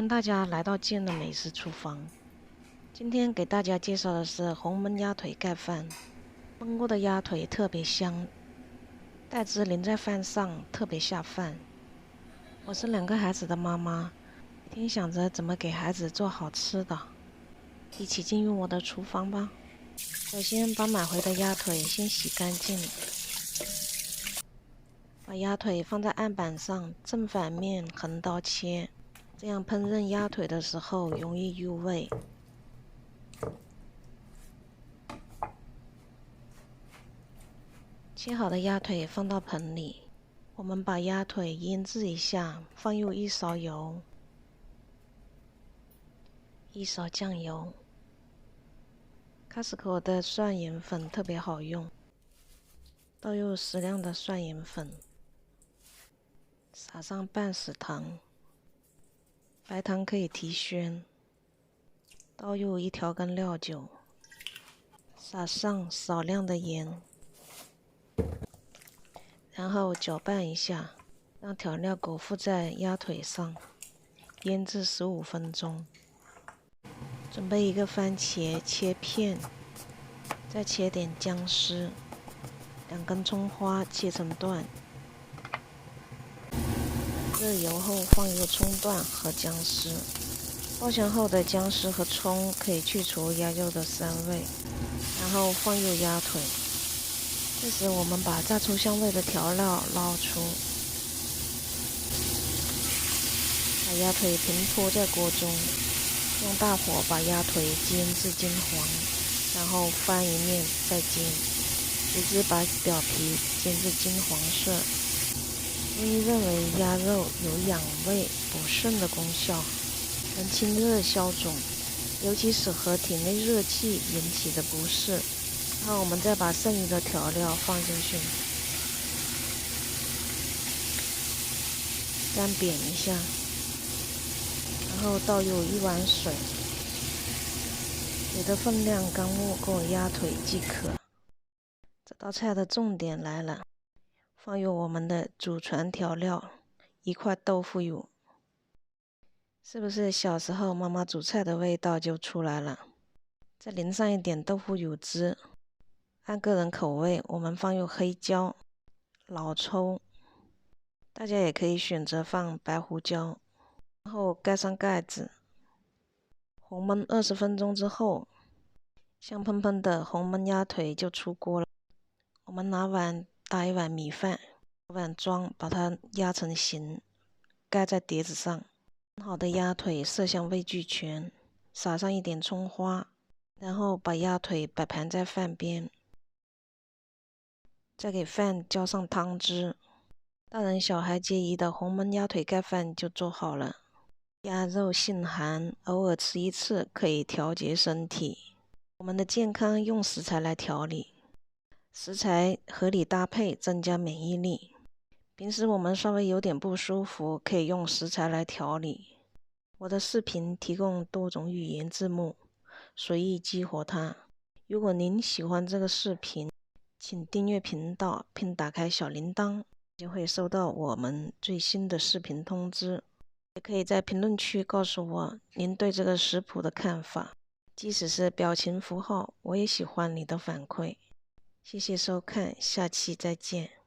迎大家来到健的美食厨房。今天给大家介绍的是红焖鸭腿盖饭。焖过的鸭腿特别香，带汁淋在饭上特别下饭。我是2个孩子的妈妈，每天想着怎么给孩子做好吃的。一起进入我的厨房吧。首先把买回的鸭腿先洗干净，把鸭腿放在案板上，正反面横刀切，这样烹饪鸭腿的时候容易入味。切好的鸭腿放到盆里，我们把鸭腿腌制一下，放入1勺油、1勺酱油。Costco 的蒜盐粉特别好用，倒入适量的蒜盐粉，撒上半匙糖，白糖可以提鲜。倒入1调羹料酒，撒上少量的盐。然后搅拌一下，让调料裹附在鸭腿上，腌制15分钟。准备1个番茄切片，再切点姜丝，2根葱花切成段。热油后放入葱段和姜丝，爆香后的姜丝和葱可以去除鸭肉的膻味，然后放入鸭腿。这时我们把炸出香味的调料捞出，把鸭腿平铺在锅中，用大火把鸭腿煎至金黄，然后翻一面再煎，直至把表皮煎至金黄色。中医认为鸭肉有养胃补肾的功效，能清热消肿，尤其适合体内热气引起的不适。然后我们再把剩余的调料放进去，沾扁一下，然后倒入1碗水，水的分量刚没过鸭腿即可。这道菜的重点来了，放入我们的祖传调料1块豆腐乳。是不是小时候妈妈煮菜的味道就出来了？再淋上一点豆腐乳汁。按个人口味，我们放入黑椒、老抽，大家也可以选择放白胡椒，然后盖上盖子，红焖20分钟之后，香喷喷的红焖鸭腿就出锅了。我们拿碗打1碗米饭，碗装把它压成形，盖在碟子上。蒸好的鸭腿色香味俱全，撒上一点葱花，然后把鸭腿摆盘在饭边。再给饭浇上汤汁，大人小孩皆宜的红焖鸭腿盖饭就做好了。鸭肉性寒，偶尔吃1次可以调节身体。我们的健康用食材来调理，食材合理搭配增加免疫力。平时我们稍微有点不舒服，可以用食材来调理。我的视频提供多种语言字幕，随意激活它。如果您喜欢这个视频，请订阅频道并打开小铃铛，就会收到我们最新的视频通知。也可以在评论区告诉我您对这个食谱的看法，即使是表情符号，我也喜欢你的反馈。谢谢收看，下期再见。